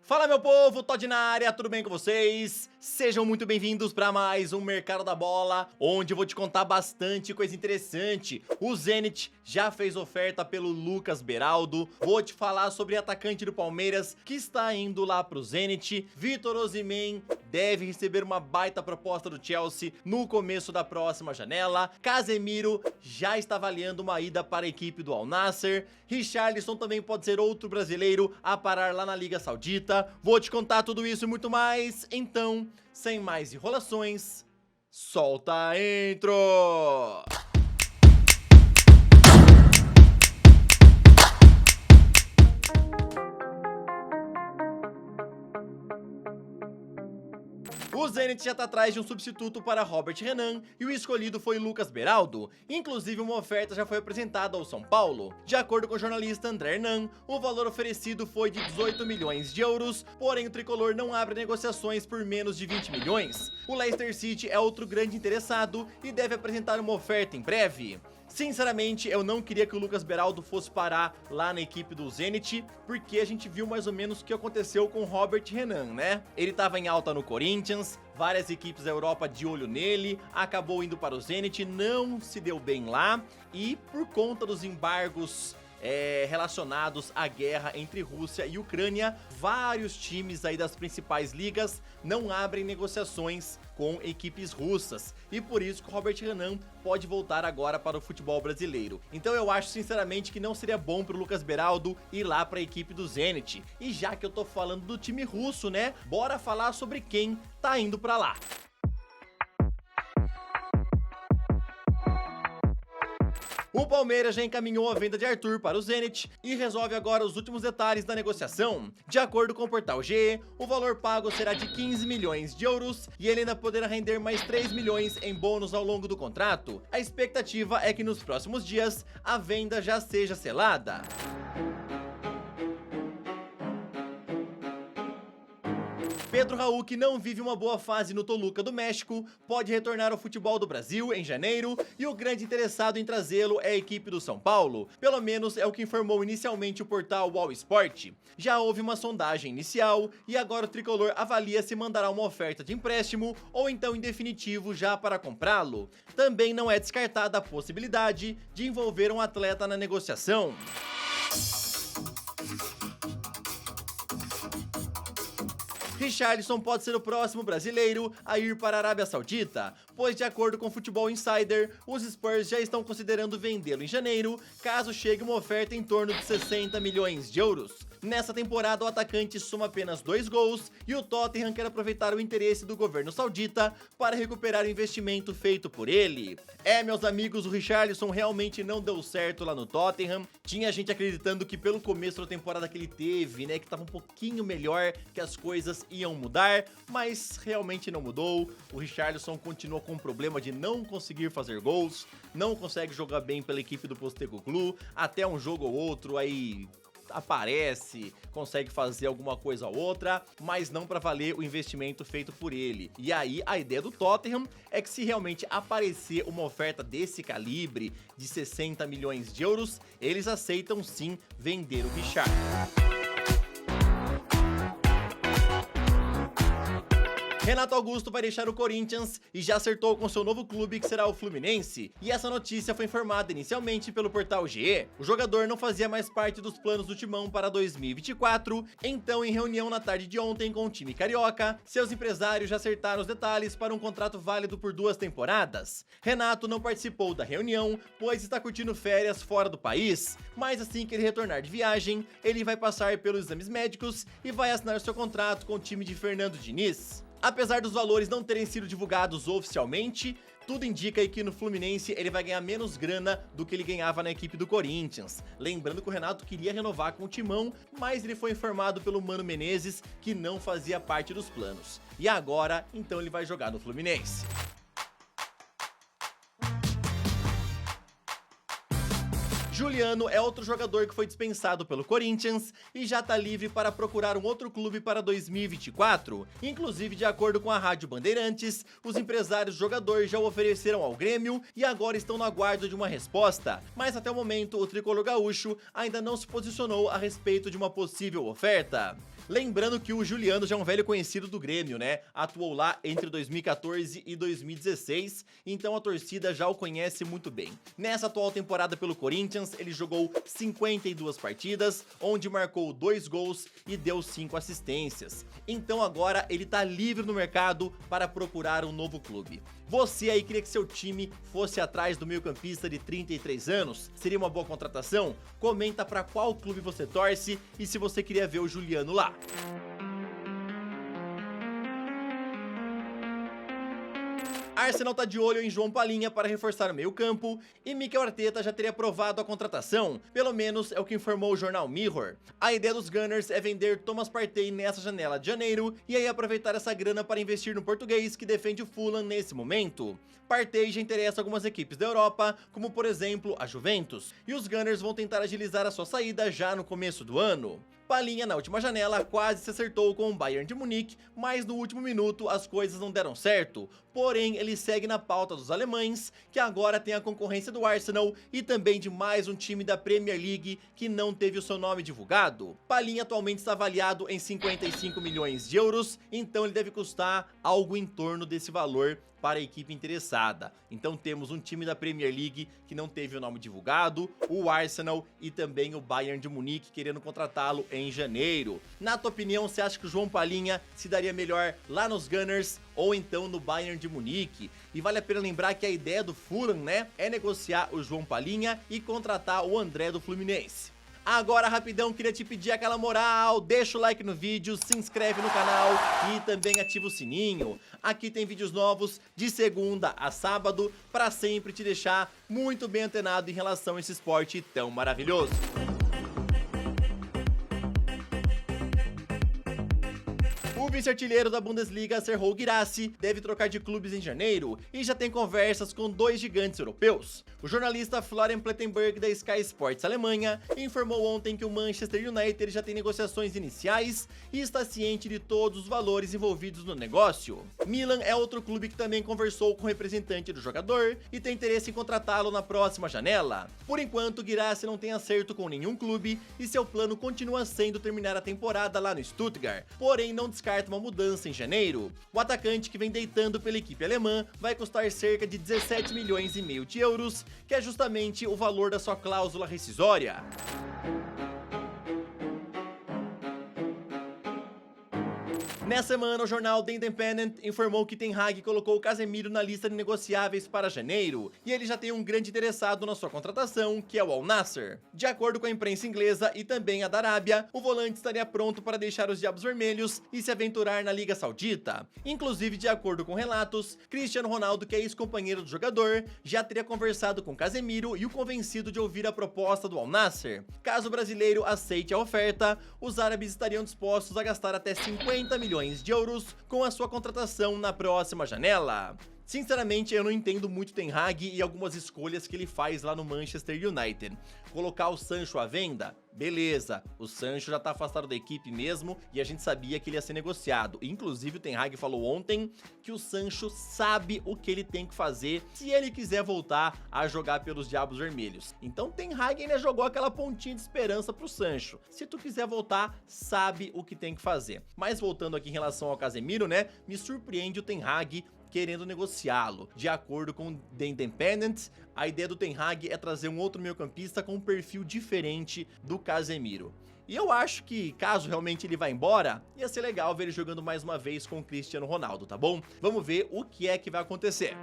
Fala meu povo, Todd na área, tudo bem com vocês? Sejam muito bem-vindos para mais um Mercado da Bola, onde eu vou te contar bastante coisa interessante. O Zenit já fez oferta pelo Lucas Beraldo, vou te falar sobre atacante do Palmeiras que está indo lá pro Zenit. Victor Osimhen deve receber uma baita proposta do Chelsea no começo da próxima janela. Casemiro já está avaliando uma ida para a equipe do Al Nassr. Richarlison também pode ser outro brasileiro a parar lá na Liga Saudita. Vou te contar tudo isso e muito mais, então, sem mais enrolações, solta a intro! O Zenit já tá atrás de um substituto para Robert Renan e o escolhido foi Lucas Beraldo. Inclusive, uma oferta já foi apresentada ao São Paulo. De acordo com o jornalista André Hernan, o valor oferecido foi de 18 milhões de euros, porém o tricolor não abre negociações por menos de 20 milhões. O Leicester City é outro grande interessado e deve apresentar uma oferta em breve. Sinceramente, eu não queria que o Lucas Beraldo fosse parar lá na equipe do Zenit, porque a gente viu mais ou menos o que aconteceu com o Robert Renan, né? Ele tava em alta no Corinthians, várias equipes da Europa de olho nele, acabou indo para o Zenit, não se deu bem lá, e por conta dos embargos relacionados à guerra entre Rússia e Ucrânia, vários times aí das principais ligas não abrem negociações com equipes russas, e por isso que o Robert Renan pode voltar agora para o futebol brasileiro. Então eu acho sinceramente que não seria bom pro Lucas Beraldo ir lá para a equipe do Zenit. E já que eu tô falando do time russo, né, bora falar sobre quem tá indo para lá. O Palmeiras já encaminhou a venda de Arthur para o Zenit e resolve agora os últimos detalhes da negociação. De acordo com o portal GE, o valor pago será de 15 milhões de euros e ele ainda poderá render mais 3 milhões em bônus ao longo do contrato. A expectativa é que nos próximos dias a venda já seja selada. Pedro Raul, que não vive uma boa fase no Toluca do México, pode retornar ao futebol do Brasil em janeiro e o grande interessado em trazê-lo é a equipe do São Paulo. Pelo menos é o que informou inicialmente o portal All Sport. Já houve uma sondagem inicial e agora o tricolor avalia se mandará uma oferta de empréstimo ou então em definitivo já para comprá-lo. Também não é descartada a possibilidade de envolver um atleta na negociação. Richarlison pode ser o próximo brasileiro a ir para a Arábia Saudita, pois de acordo com o Futebol Insider, os Spurs já estão considerando vendê-lo em janeiro, caso chegue uma oferta em torno de 60 milhões de euros. Nessa temporada, o atacante soma apenas 2 gols e o Tottenham quer aproveitar o interesse do governo saudita para recuperar o investimento feito por ele. Meus amigos, o Richarlison realmente não deu certo lá no Tottenham. Tinha gente acreditando que pelo começo da temporada que ele teve, né, que tava um pouquinho melhor, que as coisas iam mudar, mas realmente não mudou. O Richarlison continuou com o problema de não conseguir fazer gols, não consegue jogar bem pela equipe do Postecoglou, até um jogo ou outro aí aparece, consegue fazer alguma coisa ou outra, mas não para valer o investimento feito por ele. E aí a ideia do Tottenham é que se realmente aparecer uma oferta desse calibre de 60 milhões de euros, eles aceitam sim vender o Richard. Renato Augusto vai deixar o Corinthians e já acertou com seu novo clube, que será o Fluminense. E essa notícia foi informada inicialmente pelo portal GE. O jogador não fazia mais parte dos planos do Timão para 2024, então em reunião na tarde de ontem com o time carioca, seus empresários já acertaram os detalhes para um contrato válido por 2 temporadas. Renato não participou da reunião, pois está curtindo férias fora do país, mas assim que ele retornar de viagem, ele vai passar pelos exames médicos e vai assinar seu contrato com o time de Fernando Diniz. Apesar dos valores não terem sido divulgados oficialmente, tudo indica aí que no Fluminense ele vai ganhar menos grana do que ele ganhava na equipe do Corinthians. Lembrando que o Renato queria renovar com o Timão, mas ele foi informado pelo Mano Menezes que não fazia parte dos planos. E agora, então ele vai jogar no Fluminense. Juliano é outro jogador que foi dispensado pelo Corinthians e já tá livre para procurar um outro clube para 2024. Inclusive, de acordo com a Rádio Bandeirantes, os empresários do jogador já o ofereceram ao Grêmio e agora estão no aguardo de uma resposta. Mas até o momento, o tricolor gaúcho ainda não se posicionou a respeito de uma possível oferta. Lembrando que o Juliano já é um velho conhecido do Grêmio, né? Atuou lá entre 2014 e 2016, então a torcida já o conhece muito bem. Nessa atual temporada pelo Corinthians, ele jogou 52 partidas, onde marcou 2 gols e deu 5 assistências. Então agora ele tá livre no mercado para procurar um novo clube. Você aí queria que seu time fosse atrás do meio-campista de 33 anos? Seria uma boa contratação? Comenta para qual clube você torce e se você queria ver o Juliano lá. Arsenal tá de olho em João Palhinha para reforçar o meio-campo e Mikel Arteta já teria aprovado a contratação, pelo menos é o que informou o jornal Mirror. A ideia dos Gunners é vender Thomas Partey nessa janela de janeiro e aí aproveitar essa grana para investir no português que defende o Fulham nesse momento. Partey já interessa algumas equipes da Europa, como por exemplo a Juventus, e os Gunners vão tentar agilizar a sua saída já no começo do ano. Palhinha, na última janela, quase se acertou com o Bayern de Munique, mas no último minuto as coisas não deram certo. Porém, ele segue na pauta dos alemães, que agora tem a concorrência do Arsenal e também de mais um time da Premier League que não teve o seu nome divulgado. Palhinha atualmente está avaliado em 55 milhões de euros, então ele deve custar algo em torno desse valor para a equipe interessada. Então temos um time da Premier League que não teve o nome divulgado, o Arsenal e também o Bayern de Munique querendo contratá-lo em janeiro. Na tua opinião, você acha que o João Palhinha se daria melhor lá nos Gunners ou então no Bayern de Munique? E vale a pena lembrar que a ideia do Fulham, né, é negociar o João Palhinha e contratar o André do Fluminense. Agora, rapidão, queria te pedir aquela moral, deixa o like no vídeo, se inscreve no canal e também ativa o sininho. Aqui tem vídeos novos de segunda a sábado para sempre te deixar muito bem antenado em relação a esse esporte tão maravilhoso. O vice-artilheiro da Bundesliga, Serhou Guirassy, deve trocar de clubes em janeiro e já tem conversas com 2 gigantes europeus. O jornalista Florian Plettenberg da Sky Sports Alemanha informou ontem que o Manchester United já tem negociações iniciais e está ciente de todos os valores envolvidos no negócio. Milan é outro clube que também conversou com o representante do jogador e tem interesse em contratá-lo na próxima janela. Por enquanto, Guirassy não tem acerto com nenhum clube e seu plano continua sendo terminar a temporada lá no Stuttgart, porém não descarta uma mudança em janeiro. O atacante, que vem deitando pela equipe alemã, vai custar cerca de 17 milhões e meio de euros, que é justamente o valor da sua cláusula rescisória. Nessa semana, o jornal The Independent informou que Ten Hag colocou o Casemiro na lista de negociáveis para janeiro, e ele já tem um grande interessado na sua contratação, que é o Al Nassr. De acordo com a imprensa inglesa e também a da Arábia, o volante estaria pronto para deixar os Diabos Vermelhos e se aventurar na Liga Saudita. Inclusive, de acordo com relatos, Cristiano Ronaldo, que é ex-companheiro do jogador, já teria conversado com Casemiro e o convencido de ouvir a proposta do Al Nassr. Caso o brasileiro aceite a oferta, os árabes estariam dispostos a gastar até 50 milhões de euros com a sua contratação na próxima janela. Sinceramente, eu não entendo muito Ten Hag e algumas escolhas que ele faz lá no Manchester United. Colocar o Sancho à venda? Beleza, o Sancho já tá afastado da equipe mesmo e a gente sabia que ele ia ser negociado. Inclusive, o Ten Hag falou ontem que o Sancho sabe o que ele tem que fazer se ele quiser voltar a jogar pelos Diabos Vermelhos. Então, Ten Hag ainda jogou aquela pontinha de esperança pro Sancho. Se tu quiser voltar, sabe o que tem que fazer. Mas voltando aqui em relação ao Casemiro, né, me surpreende o Ten Hag querendo negociá-lo. De acordo com The Independent, a ideia do Ten Hag é trazer um outro meio-campista com um perfil diferente do Casemiro. E eu acho que, caso realmente ele vá embora, ia ser legal ver ele jogando mais uma vez com o Cristiano Ronaldo, tá bom? Vamos ver o que é que vai acontecer.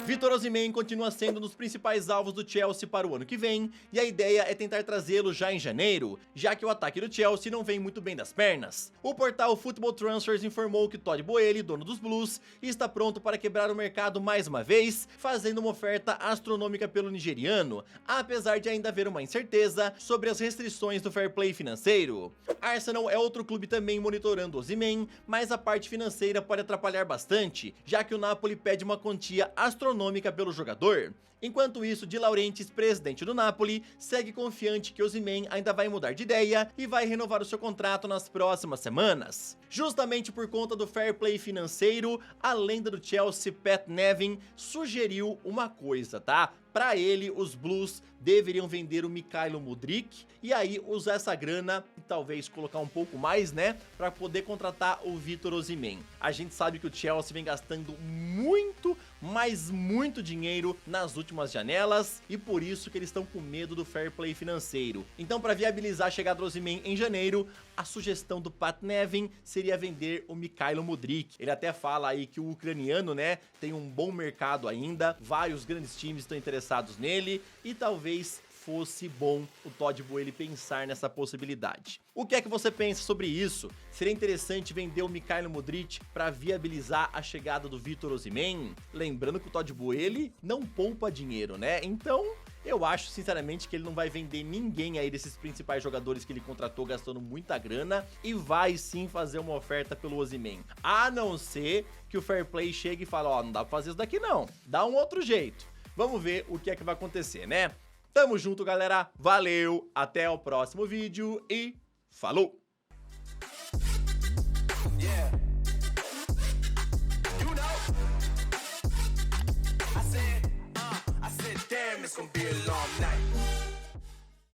Victor Osimhen continua sendo um dos principais alvos do Chelsea para o ano que vem, e a ideia é tentar trazê-lo já em janeiro, já que o ataque do Chelsea não vem muito bem das pernas. O portal Football Transfers informou que Todd Boehly, dono dos Blues, está pronto para quebrar o mercado mais uma vez, fazendo uma oferta astronômica pelo nigeriano, apesar de ainda haver uma incerteza sobre as restrições do fair play financeiro. Arsenal é outro clube também monitorando Osimhen, mas a parte financeira pode atrapalhar bastante, já que o Napoli pede uma quantia astronômica pelo jogador. Enquanto isso, De Laurentiis, presidente do Napoli, segue confiante que Osimhen ainda vai mudar de ideia e vai renovar o seu contrato nas próximas semanas. Justamente por conta do fair play financeiro, a lenda do Chelsea, Pat Nevin, sugeriu uma coisa, tá? Para ele, os Blues deveriam vender o Mykhailo Mudryk e aí usar essa grana e talvez colocar um pouco mais, né, para poder contratar o Victor Osimhen. A gente sabe que o Chelsea vem gastando muito, mas muito dinheiro nas últimas janelas e por isso que eles estão com medo do fair play financeiro. Então, para viabilizar a chegada do Osimhen em janeiro, a sugestão do Pat Nevin seria vender o Mykhailo Mudryk. Ele até fala aí que o ucraniano, né, tem um bom mercado ainda, vários grandes times estão interessados nele e talvez fosse bom o Todd Boehly pensar nessa possibilidade. O que é que você pensa sobre isso? Seria interessante vender o Mykhailo Mudryk para viabilizar a chegada do Victor Osimhen? Lembrando que o Todd Boehly não poupa dinheiro, né? Então, eu acho sinceramente que ele não vai vender ninguém aí desses principais jogadores que ele contratou gastando muita grana e vai sim fazer uma oferta pelo Osimhen. A não ser que o Fair Play chegue e fale, ó, não dá pra fazer isso daqui não, dá um outro jeito. Vamos ver o que é que vai acontecer, né? Tamo junto, galera. Valeu, até o próximo vídeo e falou! Yeah. You know, I said, damn, it's gonna be a long night.